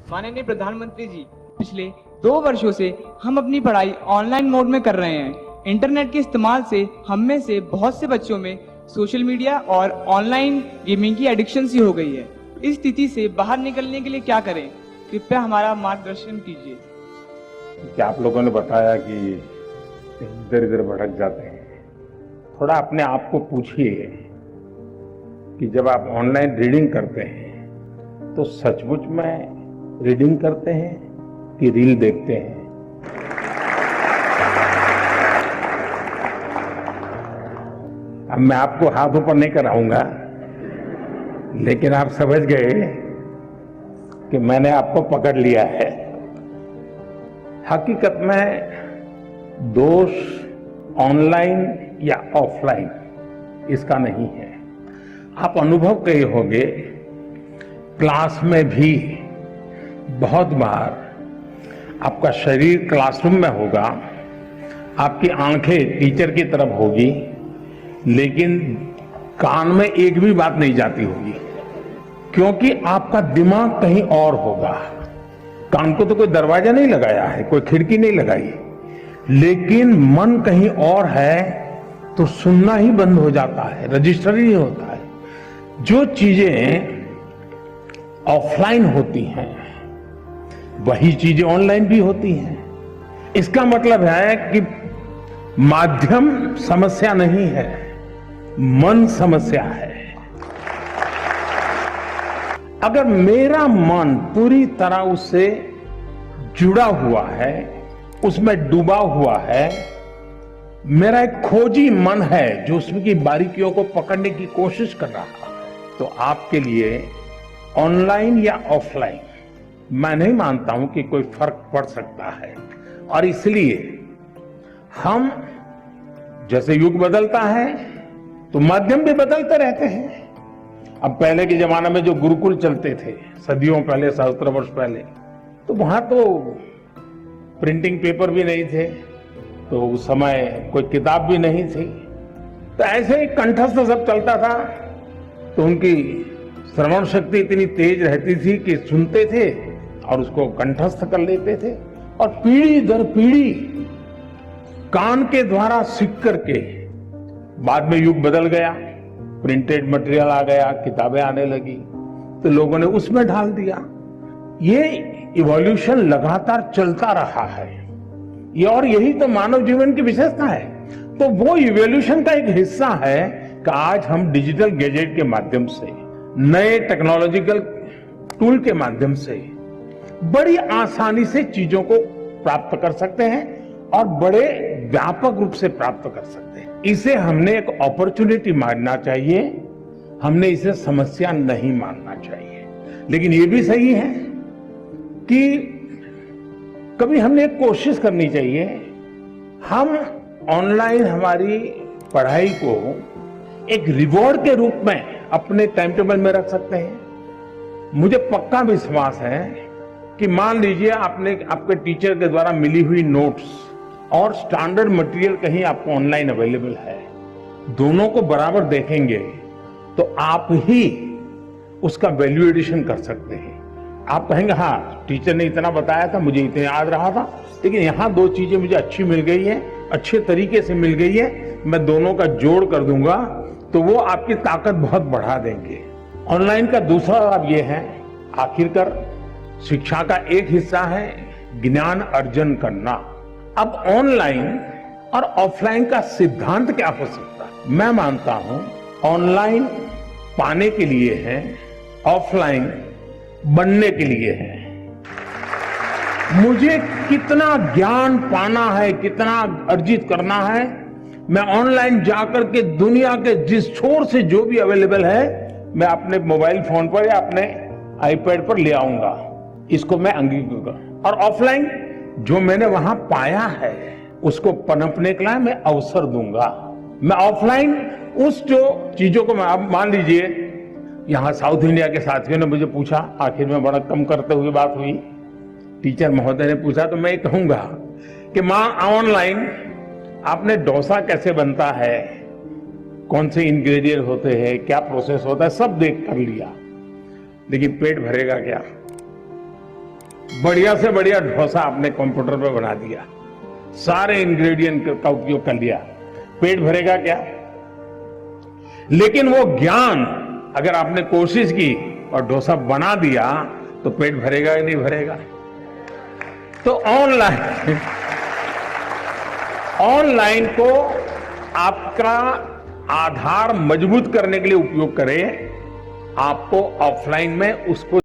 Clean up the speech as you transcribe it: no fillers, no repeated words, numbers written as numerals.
माननीय प्रधानमंत्री जी, पिछले 2 वर्षों से हम अपनी पढ़ाई ऑनलाइन मोड में कर रहे हैं। इंटरनेट के इस्तेमाल से हम में से बहुत से बच्चों में सोशल मीडिया और ऑनलाइन गेमिंग की एडिक्शन सी हो गई है। इस स्थिति से बाहर निकलने के लिए क्या करें? कृपया हमारा मार्गदर्शन कीजिए। क्या आप लोगों ने बताया कि इधर इधर भटक जाते हैं। थोड़ा अपने आप को पूछिए कि जब आप ऑनलाइन रीडिंग करते हैं तो सचमुच में रीडिंग करते हैं कि रील देखते हैं। अब मैं आपको हाथ ऊपर नहीं कराऊंगा, लेकिन आप समझ गए कि मैंने आपको पकड़ लिया है। हकीकत में दोष ऑनलाइन या ऑफलाइन इसका नहीं है। आप अनुभव किए होंगे, क्लास में भी बहुत बार आपका शरीर क्लासरूम में होगा, आपकी आंखें टीचर की तरफ होगी, लेकिन कान में एक भी बात नहीं जाती होगी, क्योंकि आपका दिमाग कहीं और होगा। कान को तो कोई दरवाजा नहीं लगाया है, कोई खिड़की नहीं लगाई, लेकिन मन कहीं और है तो सुनना ही बंद हो जाता है, रजिस्टर ही नहीं होता है। जो चीजें ऑफलाइन होती हैं वही चीजें ऑनलाइन भी होती हैं। इसका मतलब है कि माध्यम समस्या नहीं है, मन समस्या है। अगर मेरा मन पूरी तरह उससे जुड़ा हुआ है, उसमें डूबा हुआ है, मेरा एक खोजी मन है जो उसकी बारीकियों को पकड़ने की कोशिश कर रहा है, तो आपके लिए ऑनलाइन या ऑफलाइन मैं नहीं मानता हूं कि कोई फर्क पड़ सकता है। और इसलिए हम, जैसे युग बदलता है तो माध्यम भी बदलते रहते हैं। अब पहले के जमाने में जो गुरुकुल चलते थे, सदियों पहले, सहस्त्र वर्ष पहले, तो वहां तो प्रिंटिंग पेपर भी नहीं थे, तो उस समय कोई किताब भी नहीं थी, तो ऐसे ही कंठस्थ सब चलता था। तो उनकी श्रवण शक्ति इतनी तेज रहती थी कि सुनते थे और उसको कंठस्थ कर लेते थे, और पीढ़ी दर पीढ़ी कान के द्वारा सीख करके बाद में युग बदल गया, प्रिंटेड मटेरियल आ गया, किताबें आने लगी, तो लोगों ने उसमें ढाल दिया। ये इवोल्यूशन लगातार चलता रहा है, ये और यही तो मानव जीवन की विशेषता है। तो वो इवोल्यूशन का एक हिस्सा है कि आज हम डिजिटल गैजेट के माध्यम से, नए टेक्नोलॉजिकल टूल के माध्यम से बड़ी आसानी से चीजों को प्राप्त कर सकते हैं और बड़े व्यापक रूप से प्राप्त कर सकते हैं। इसे हमने एक अपॉर्चुनिटी मानना चाहिए, हमने इसे समस्या नहीं मानना चाहिए। लेकिन ये भी सही है कि कभी हमने एक कोशिश करनी चाहिए, हम ऑनलाइन हमारी पढ़ाई को एक रिवॉर्ड के रूप में अपने टाइम टेबल में रख सकते हैं। मुझे पक्का विश्वास है कि मान लीजिए आपके टीचर के द्वारा मिली हुई नोट्स और स्टैंडर्ड मटेरियल कहीं आपको ऑनलाइन अवेलेबल है, दोनों को बराबर देखेंगे तो आप ही उसका वैल्यू एडिशन कर सकते हैं। आप कहेंगे हाँ, टीचर ने इतना बताया था, मुझे इतना याद रहा था, लेकिन यहाँ 2 चीजें मुझे अच्छी मिल गई है, अच्छे तरीके से मिल गई है, मैं दोनों का जोड़ कर दूंगा, तो वो आपकी ताकत बहुत बढ़ा देंगे। ऑनलाइन का दूसरा लाभ ये है, आखिरकार शिक्षा का एक हिस्सा है ज्ञान अर्जन करना। अब ऑनलाइन और ऑफलाइन का सिद्धांत क्या हो सकता है? मैं मानता हूं ऑनलाइन पाने के लिए है, ऑफलाइन बनने के लिए है। मुझे कितना ज्ञान पाना है, कितना अर्जित करना है, मैं ऑनलाइन जाकर के दुनिया के जिस छोर से जो भी अवेलेबल है, मैं अपने मोबाइल फोन पर या अपने आईपैड पर ले आऊंगा, इसको मैं अंगीकार। और ऑफलाइन जो मैंने वहां पाया है उसको पनपने के लिए मैं अवसर दूंगा। मैं ऑफलाइन उस जो चीजों को, मैं आप मान लीजिए यहां साउथ इंडिया के साथियों ने मुझे पूछा, आखिर में बड़ा कम करते हुए बात हुई, टीचर महोदय ने पूछा, तो मैं कहूंगा कि मां ऑनलाइन आपने डोसा कैसे बनता है, कौन से इंग्रेडिएंट होते हैं, क्या प्रोसेस होता है, सब देख कर लिया, लेकिन पेट भरेगा क्या? बढ़िया से बढ़िया डोसा आपने कंप्यूटर पे बना दिया, सारे इंग्रेडिएंट का उपयोग कर लिया, पेट भरेगा क्या? लेकिन वो ज्ञान अगर आपने कोशिश की और डोसा बना दिया तो पेट भरेगा या नहीं भरेगा? तो ऑनलाइन को आपका आधार मजबूत करने के लिए उपयोग करें, आपको ऑफलाइन में उसको